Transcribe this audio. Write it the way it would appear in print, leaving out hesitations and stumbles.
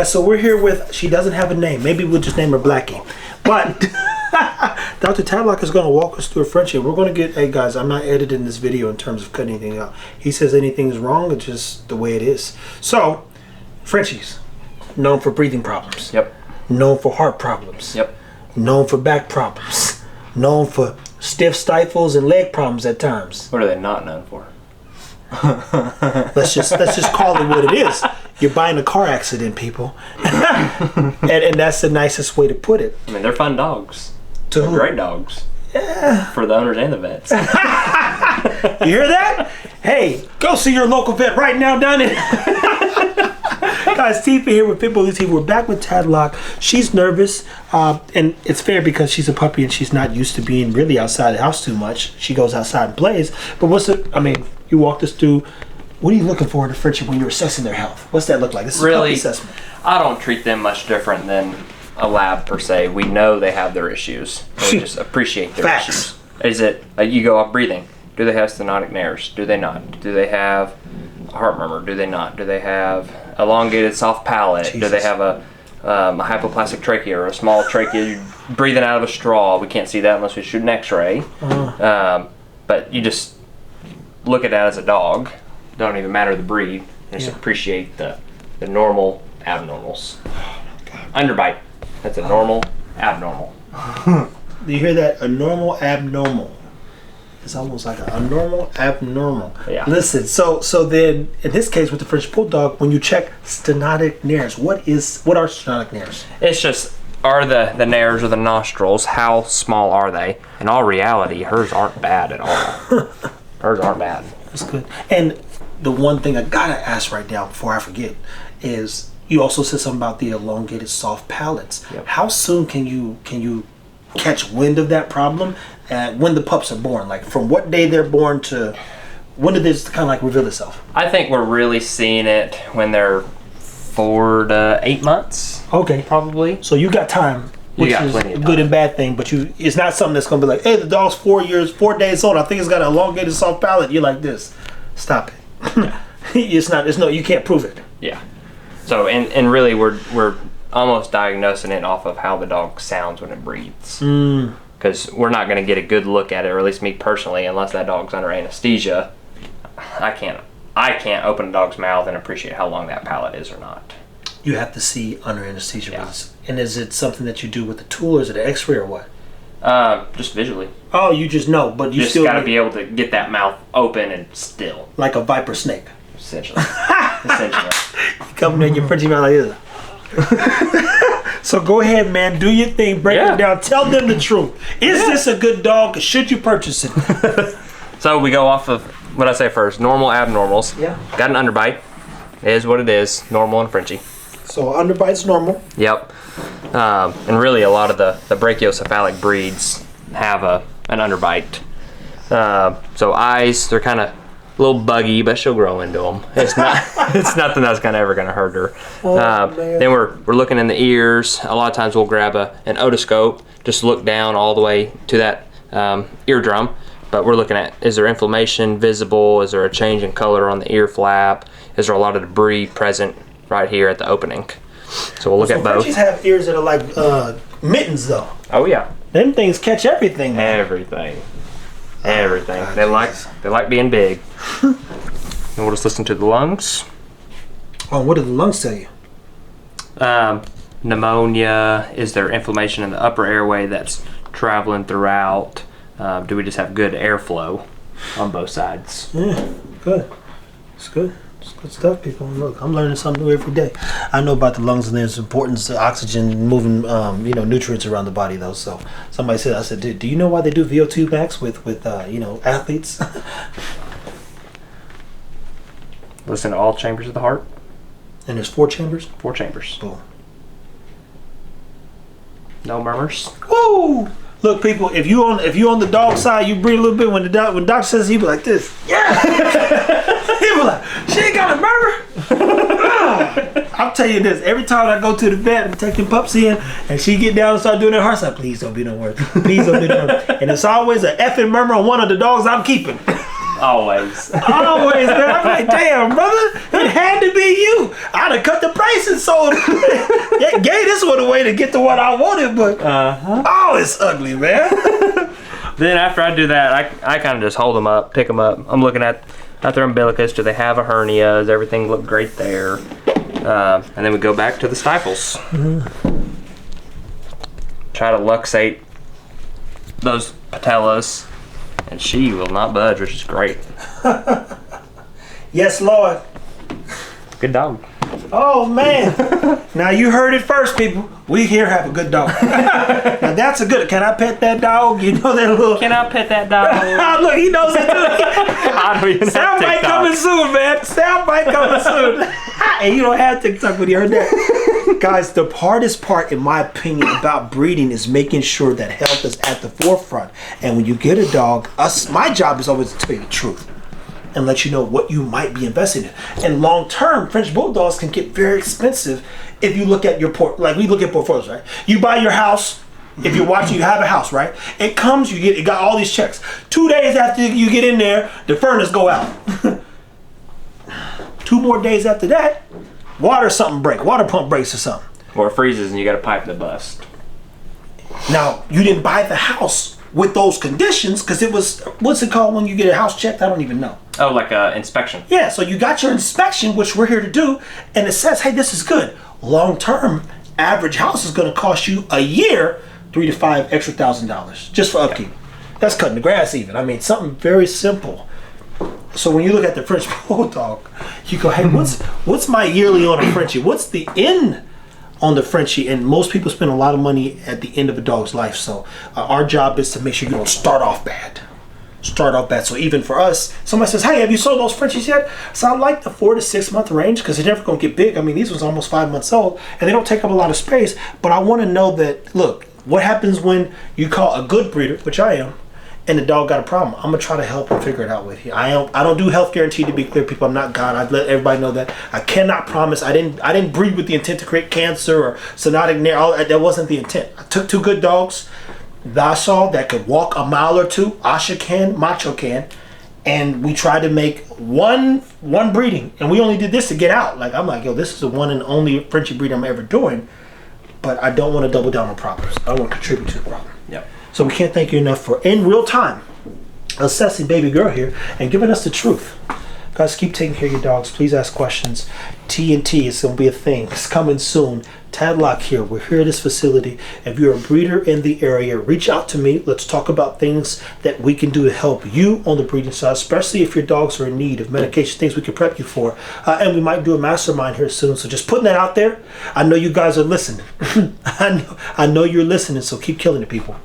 So we're here with, she doesn't have a name. Maybe we'll just name her Blackie. But Dr. Tadlock is going to walk us through a Frenchie. We're going to get, hey guys, I'm not editing this video in terms of cutting anything out. He says anything's wrong, it's just the way it is. So, Frenchies, known for breathing problems. Yep. Known for heart problems. Yep. Known for back problems. Known for stiff stifles and leg problems at times. What are they not known for? Let's just call it what it is. You're buying a car accident, people. and that's the nicest way to put it. I mean, they're fun dogs. They're great dogs. Yeah. For the owners and the vets. You hear that? Hey, go see your local vet right now down there. Guys, Tifa here with Pitbull TV. We're back with Tadlock. She's nervous, and it's fair because she's a puppy and she's not used to being really outside the house too much. She goes outside and plays. But you walked us through, what are you looking for in a Frenchie when you're assessing their health? What's that look like? This is really, a puppy assessment. I don't treat them much different than a lab per se. We know they have their issues. We just appreciate their Facts. issues. Is it, you go off breathing. Do they have stenotic nares? Do they not? Do they have a heart murmur? Do they not? Do they have elongated soft palate? Jesus. Do they have a hypoplastic trachea or a small trachea? You're breathing out of a straw. We can't see that unless we shoot an x-ray. But you just look at that as a dog. Don't even matter the breed. Just appreciate the normal abnormals. Underbite. That's a normal abnormal. Do you hear that? A normal abnormal. It's almost like a normal abnormal. Yeah. Listen, so then in this case with the French Bulldog, when you check stenotic nares, what are stenotic nares? It's just, are the nares or the nostrils, how small are they? In all reality, hers aren't bad at all. Hers aren't bad. That's good. And the one thing I gotta ask right now before I forget is, you also said something about the elongated soft palates. Yep. How soon can you catch wind of that problem when the pups are born? Like from what day they're born to when did this kind of like reveal itself? I think we're really seeing it when they're 4 to 8 months. Okay. Probably. So you got time. Which got is plenty a of good time. and bad thing, but it's not something that's gonna be like, hey, the dog's 4 days old. I think it's got an elongated soft palate. You're like this. Stop it. You can't prove it. Yeah. So and really we're almost diagnosing it off of how the dog sounds when it breathes. Because we're not going to get a good look at it, or at least me personally, unless that dog's under anesthesia. I can't open a dog's mouth and appreciate how long that palate is or not. You have to see under anesthesia. Yeah. And is it something that you do with the tool, or is it an x-ray or what? Just visually. Oh, you just know, but you just still got to be able to get that mouth open and still. like a viper snake. Essentially. Essentially. You come in your Frenchie mouth like this. So go ahead, man. Do your thing. Break it down. Tell them the truth. Is this a good dog? Or should you purchase it? So we go off of what I say first. Normal abnormals. Yeah. Got an underbite. It is what it is. Normal and Frenchie. So underbite's normal. Yep. And really a lot of the brachiocephalic breeds have an underbite. So eyes, they're kind of a little buggy, but she'll grow into them. It's nothing that's ever gonna hurt her. Then we're looking in the ears. A lot of times we'll grab an otoscope, just look down all the way to that eardrum. But we're looking at, is there inflammation visible? Is there a change in color on the ear flap? Is there a lot of debris present right here at the opening? So we'll look at both. Frenchies have ears that are like mittens, though. Oh yeah. Them things catch everything, man. Everything. God, they like being big. And we'll just listen to the lungs. Oh, what do the lungs tell you? Pneumonia. Is there inflammation in the upper airway that's traveling throughout? Do we just have good airflow on both sides? Yeah, good. It's good. It's good stuff, people. Look, I'm learning something new every day. I know about the lungs and there's importance to oxygen moving, nutrients around the body, though. So somebody said, I said, dude, do you know why they do VO2 max with athletes? Listen to all chambers of the heart. And there's 4 chambers. 4 chambers. Boom. No murmurs. Woo! Look, people, if you on the dog side, you breathe a little bit. When doctor says, he be like this. Yeah. He be like, she ain't got a murmur. I'll tell you this. Every time I go to the vet and take them pups in, and she get down and start doing her heart, I say, please don't be no worse. Please don't be no worse. And it's always an effing murmur on one of the dogs I'm keeping. Always. Always, man. I'm like, damn, brother, it had to be you. I'd have cut the price and sold it. Gave this one away to get to what I wanted, but oh, it's ugly, man. Then after I do that, I kind of just hold them up, pick them up. I'm looking at their umbilicus. Do they have a hernia? Does everything look great there? And then we go back to the stifles. Try to luxate those patellas, and she will not budge, which is great. Yes, Lord. Good dog. Oh, man. Now, you heard it first, people. We here have a good dog. Now, that's a good... Can I pet that dog? You know that little... Can I pet that dog? Look, he knows it, too. I don't even have Soundbite TikTok. coming soon, man. Soundbite coming soon. And you don't have TikTok when you heard that. Guys, the hardest part, in my opinion, about breeding is making sure that health is at the forefront. And when you get a dog, my job is always to tell you the truth and let you know what you might be investing in. And long term, French Bulldogs can get very expensive if you look at your like we look at portfolios, right? You buy your house. If you're watching, you have a house, right? It comes, it got all these checks. 2 days after you get in there, the furnace go out. 2 more days after that, water pump breaks or something. Or it freezes and you got a pipe that busts. Now, you didn't buy the house with those conditions because it was, what's it called when you get a house checked? I don't even know. Oh, like an inspection. Yeah, so you got your inspection, which we're here to do, and it says, hey, this is good. Long term, average house is going to cost you a year $3,000 to $5,000 extra just for upkeep. That's cutting the grass even. I mean, something very simple. So when you look at the French Bulldog, you go, hey, what's my yearly on a Frenchie? What's the end on the Frenchie? And most people spend a lot of money at the end of a dog's life. So our job is to make sure you don't start off bad. So even for us, somebody says, hey, have you sold those Frenchies yet? So I like the 4 to 6 month range because they're never going to get big. I mean, these ones are almost 5 months old and they don't take up a lot of space. But I want to know that, look, what happens when you call a good breeder, which I am, and the dog got a problem? I'm gonna try to help him figure it out with you. I don't do health guarantee, to be clear, people. I'm not God. I let everybody know that. I cannot promise. I didn't breed with the intent to create cancer or zoonotic nerve. That wasn't the intent. I took 2 good dogs that I saw that could walk a mile or 2. Asha can, Macho can, and we tried to make one breeding, and we only did this to get out. Like I'm like, yo, this is the one and only Frenchie breed I'm ever doing. But I don't want to double down on problems. I want to contribute to the problem. Yep. So we can't thank you enough for, in real time, assessing baby girl here and giving us the truth. Guys, keep taking care of your dogs. Please ask questions. TNT is going to be a thing. It's coming soon. Tadlock here. We're here at this facility. If you're a breeder in the area, reach out to me. Let's talk about things that we can do to help you on the breeding side, especially if your dogs are in need of medication, things we can prep you for. And we might do a mastermind here soon. So just putting that out there. I know you guys are listening. I know you're listening, so keep killing the people.